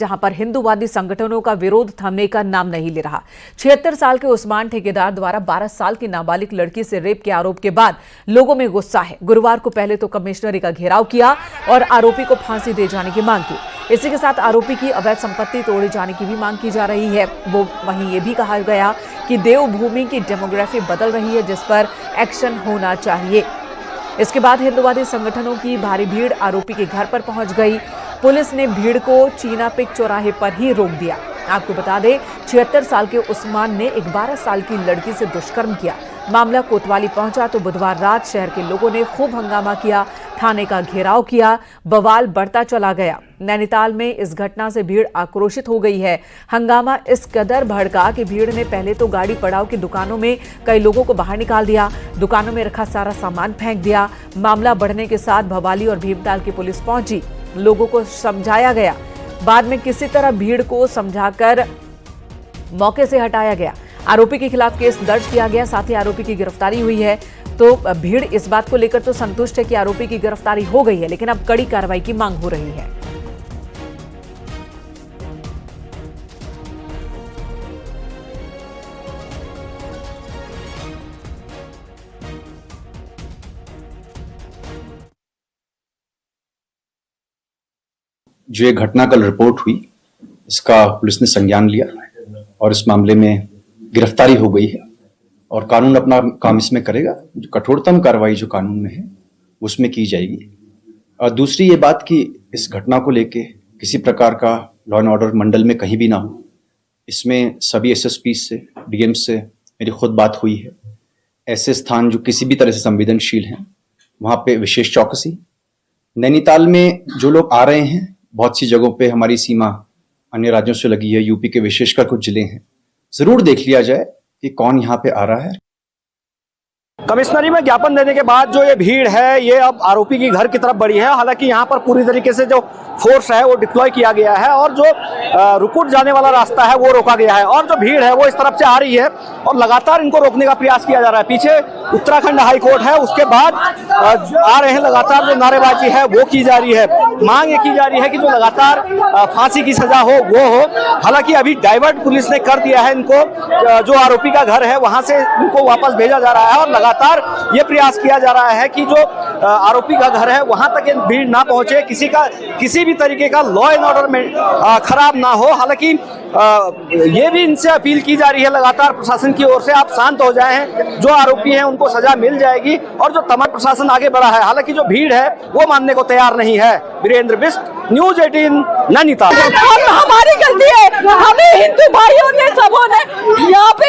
जहां पर हिंदूवादी संगठनों का विरोध थमने का नाम नहीं ले रहा। 76 साल के उस्मान ठेकेदार द्वारा 12 साल की नाबालिग लड़की से रेप के आरोप के बाद लोगों में गुस्सा है। गुरुवार को पहले तो कमिश्नरी का घेराव किया और आरोपी को फांसी दे जाने की मांग की। इसी के साथ आरोपी की अवैध संपत्ति तोड़े जाने की भी मांग की जा रही है। वहीं ये भी कहा गया कि देवभूमि की डेमोग्राफी बदल रही है, जिस पर एक्शन होना चाहिए। इसके बाद हिंदूवादी संगठनों की भारी भीड़ आरोपी के घर पर पहुंच गई। पुलिस ने भीड़ को चीना पिक चौराहे पर ही रोक दिया। आपको बता दें, 76 साल के उस्मान ने एक 12 साल की लड़की से दुष्कर्म किया। मामला कोतवाली पहुंचा तो बुधवार रात शहर के लोगों ने खूब हंगामा किया, थाने का घेराव किया। बवाल बढ़ता चला गया। नैनीताल में इस घटना से भीड़ आक्रोशित हो गई है। हंगामा इस कदर भड़का कि भीड़ ने पहले तो गाड़ी पड़ाव की दुकानों में कई लोगों को बाहर निकाल दिया, दुकानों में रखा सारा सामान फेंक दिया। मामला बढ़ने के साथ भवाली और भीमताल की पुलिस पहुंची, लोगों को समझाया गया। बाद में किसी तरह भीड़ को समझाकर मौके से हटाया गया। आरोपी के खिलाफ केस दर्ज किया गया, साथ ही आरोपी की गिरफ्तारी हुई है। तो भीड़ इस बात को लेकर तो संतुष्ट है कि आरोपी की गिरफ्तारी हो गई है, लेकिन अब कड़ी कार्रवाई की मांग हो रही है। जो ये घटना कल रिपोर्ट हुई, इसका पुलिस ने संज्ञान लिया और इस मामले में गिरफ्तारी हो गई है और कानून अपना काम इसमें करेगा। जो कठोरतम कार्रवाई जो कानून में है उसमें की जाएगी। और दूसरी ये बात कि इस घटना को लेके किसी प्रकार का लॉ एंड ऑर्डर मंडल में कहीं भी ना हो, इसमें सभी एसएसपी से, डीएम से मेरी खुद बात हुई है। ऐसे स्थान जो किसी भी तरह से संवेदनशील हैं, वहाँ पे विशेष चौकसी। नैनीताल में जो लोग आ रहे हैं, बहुत सी जगहों पे हमारी सीमा अन्य राज्यों से लगी है, यूपी के विशेषकर कुछ जिले हैं। जरूर देख लिया जाए कि कौन यहाँ पे आ रहा है। कमिश्नरी में ज्ञापन देने के बाद जो ये भीड़ है, ये अब आरोपी की घर की तरफ बढ़ी है। हालांकि यहाँ पर पूरी तरीके से जो फोर्स है वो डिप्लॉय किया गया है और जो रुकुट जाने वाला रास्ता है वो रोका गया है और जो भीड़ है वो इस तरफ से आ रही है और लगातार इनको रोकने का प्रयास किया जा रहा है। पीछे उत्तराखंड हाई कोर्ट है, उसके बाद आ रहे हैं। लगातार जो नारेबाजी है वो की जा रही है। मांग ये की जा रही है कि जो लगातार फांसी की सजा हो वो हो। हालांकि अभी डाइवर्ट पुलिस ने कर दिया है इनको, जो आरोपी का घर है वहां से इनको वापस भेजा जा रहा है और लगातार ये प्रयास किया जा रहा है कि जो आरोपी का घर है वहां तक भीड़ ना पहुंचे, किसी भी तरीके का लॉ एंड ऑर्डर में खराब ना हो। हालांकि ये भी इनसे अपील की जा रही है लगातार प्रशासन की ओर से, आप शांत हो जाएं, जो आरोपी हैं उनको सजा मिल जाएगी और जो तमाम प्रशासन आगे बढ़ा है। हालांकि जो भीड़ है वो मानने को तैयार नहीं है। वीरेंद्र बिष्ट, न्यूज 18 नैनीताल। हमारी गलती है, हमें हिंदू भाइयों ने सबों ने यहाँ पे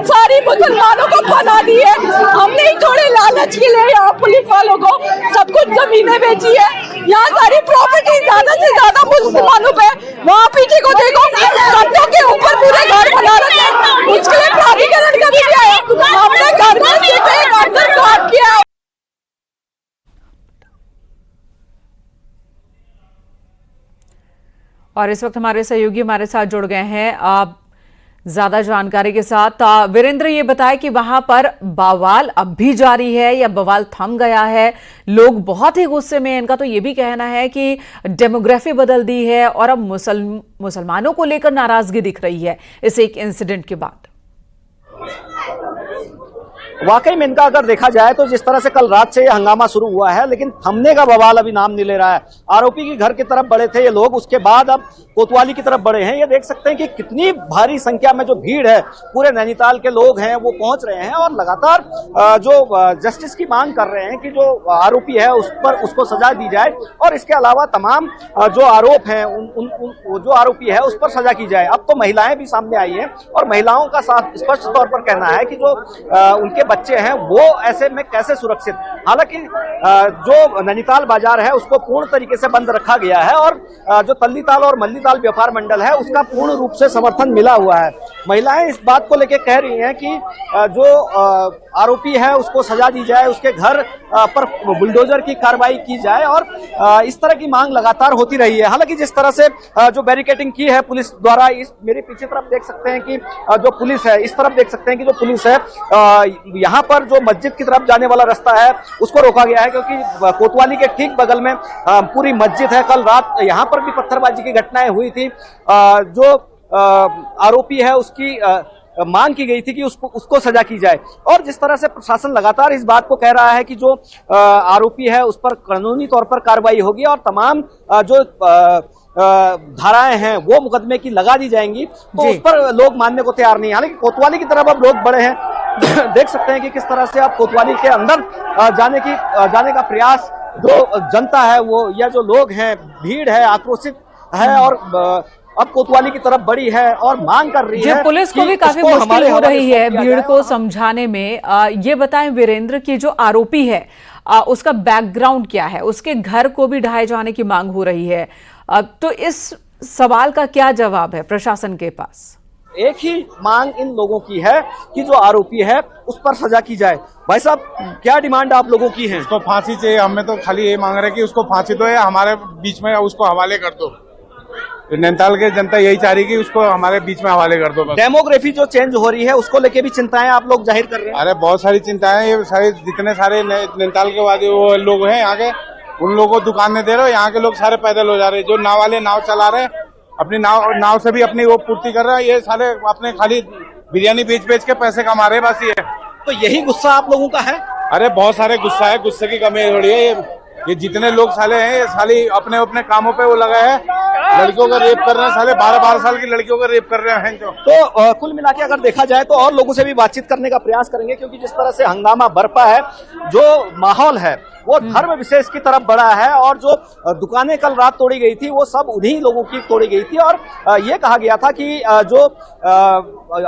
सारी मुसलमानों को बना दी है। हमने थोड़े लालच के लिए यहाँ पुलिस वालों को सब कुछ जमीनें बेची है। यहाँ सारी प्रॉपर्टी ज्यादा से ज्यादा मुसलमानों पे। वहाँ पीछे को देखो, गड्ढों के ऊपर पूरे घर बना रखे हैं। उसके लिए प्राधिकरण का भी है, हमने घर में सिर्फ एक आंदोलन काट किया है। और इस वक्त हमारे सहयोगी हमारे साथ जुड़ गए हैं आप ज्यादा जानकारी के साथ। वीरेंद्र, ये बताएं कि वहां पर बवाल अब भी जारी है या बवाल थम गया है? लोग बहुत ही गुस्से में हैं। इनका तो ये भी कहना है कि डेमोग्राफी बदल दी है और अब मुसलमानों को लेकर नाराजगी दिख रही है इस एक इंसिडेंट के बाद। वाकई में इनका अगर देखा जाए तो जिस तरह से कल रात से ये हंगामा शुरू हुआ है, लेकिन थमने का बवाल अभी नाम नहीं ले रहा है। आरोपी की घर की तरफ बढ़े थे ये लोग, उसके बाद अब कोतवाली की तरफ बढ़े हैं। ये देख सकते हैं कि कितनी भारी संख्या में जो भीड़ है, पूरे नैनीताल के लोग हैं वो पहुंच रहे हैं और लगातार जो जस्टिस की मांग कर रहे हैं कि जो आरोपी है उसको सजा दी जाए और इसके अलावा तमाम जो आरोप हैं जो आरोपी है उस पर सजा की जाए। अब तो महिलाएं भी सामने आई हैं और महिलाओं का साथ स्पष्ट तौर पर कहना है कि जो उनके बच्चे हैं वो ऐसे में कैसे सुरक्षित। हालांकि जो नैनीताल बाजार है उसको पूर्ण तरीके से बंद रखा गया है और जो तल्लीताल और मल्लीताल व्यापार मंडल है उसका पूर्ण रूप से समर्थन मिला हुआ है। महिलाएं इस बात को लेकर कह रही हैं कि जो आरोपी है उसको सजा दी जाए, उसके घर पर बुलडोजर की कार्रवाई की जाए और इस तरह की मांग लगातार होती रही है। हालांकि जिस तरह से जो बैरिकेडिंग की है पुलिस द्वारा, इस मेरे पीछे तरफ देख सकते हैं कि जो पुलिस है, इस तरफ देख सकते हैं कि जो पुलिस है यहाँ पर जो मस्जिद की तरफ जाने वाला रास्ता है उसको रोका गया है, क्योंकि कोतवाली के ठीक बगल में पूरी मस्जिद है। कल रात यहाँ पर भी पत्थरबाजी की घटनाएं हुई थी। जो आरोपी है उसकी मांग की गई थी कि उसको सजा की जाए और जिस तरह से प्रशासन लगातार इस बात को कह रहा है कि जो आरोपी है उस पर कानूनी तौर पर कार्रवाई होगी और तमाम जो धाराएं हैं वो मुकदमे की लगा दी जाएंगी, तो उस पर लोग मानने को तैयार नहीं है। हालांकि कोतवाली की तरफ अब लोग बढ़े हैं। देख सकते हैं कि किस तरह से अब कोतवाली के अंदर जाने का प्रयास जो जनता है वो या जो लोग हैं, भीड़ है, आक्रोशित है और अब कोतवाली की तरफ बड़ी है और मांग कर रही है। पुलिस को भी काफी मुश्किल हो रही है भीड़ को समझाने में। ये बताएं वीरेंद्र की जो आरोपी है उसका बैकग्राउंड क्या है, उसके घर को भी ढाए जाने की मांग हो रही है, तो इस सवाल का क्या जवाब है प्रशासन के पास? एक ही मांग इन लोगों की है कि जो आरोपी है उस पर सजा की जाए। भाई साहब, क्या डिमांड आप लोगों की है? उसको फांसी चाहिए। हमें तो खाली ये मांग रहे हैं कि उसको फांसी दो या हमारे बीच में उसको हवाले कर दो। नैनीताल की जनता यही चाह रही कि उसको हमारे बीच में हवाले कर दो। डेमोग्राफी जो चेंज हो रही है उसको लेके भी चिंताएं आप लोग जाहिर कर रहे हैं? अरे बहुत सारी चिंताएं, ये सारे जितने सारे नैनीताल के वादे वो लोग हैं यहाँ के, उन लोगों को दुकानें दे रहे हो। यहाँ के लोग सारे पैदल हो जा रहे हैं। जो नाव वाले नाव चला रहे हैं, अपनी नाव से भी अपनी वो पूर्ति कर रहे हैं। ये सारे अपने खाली बिरयानी बेच के पैसे कमा रहे हैं, बस ये। तो यही गुस्सा आप लोगों का है? अरे बहुत सारे गुस्सा है, गुस्से की कमी थोड़ी है। ये जितने लोग साले हैं ये साले अपने अपने कामों पे वो लगे हैं। लड़कियों का रेप कर रहे हैं, साले 12-12 साल की लड़कियों का रेप कर रहे हैं। तो कुल मिला के अगर देखा जाए तो और लोगों से भी बातचीत करने का प्रयास करेंगे, क्योंकि जिस तरह से हंगामा बरपा है, जो माहौल है वो धर्म विशेष की तरफ बढ़ा है और जो दुकानें कल रात तोड़ी गई थी वो सब उन्हीं लोगों की तोड़ी गई थी। और ये कहा गया था कि जो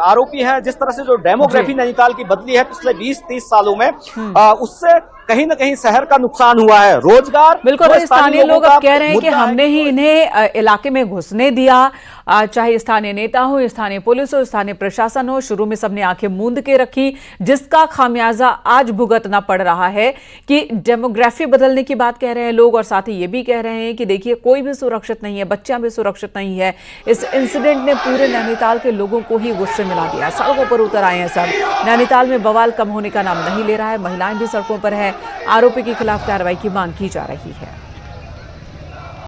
आरोपी है, जिस तरह से जो डेमोग्राफी नैनीताल की बदली है पिछले 20-30 सालों में, उससे कहीं न कहीं शहर का नुकसान हुआ है। रोजगार बिल्कुल, स्थानीय लोग अब कह रहे हैं कि हमने ही इन्हें इलाके में घुसने दिया, चाहे स्थानीय नेता हो, स्थानीय पुलिस हो, स्थानीय प्रशासन हो। शुरू में सबने आंखें मूंद के रखी, जिसका खामियाजा आज भुगतना पड़ रहा है कि डेमोग्राफी बदलने की बात कह रहे हैं लोग और साथ ही ये भी कह रहे हैं कि देखिए कोई भी सुरक्षित नहीं है, बच्चा भी सुरक्षित नहीं है। इस इंसिडेंट ने पूरे नैनीताल के लोगों को ही गुस्से में ला दिया, सड़कों पर उतर आए हैं सब। नैनीताल में बवाल कम होने का नाम नहीं ले रहा है, महिलाएं भी सड़कों पर है। आरोपी के खिलाफ कार्रवाई की मांग की जा रही है।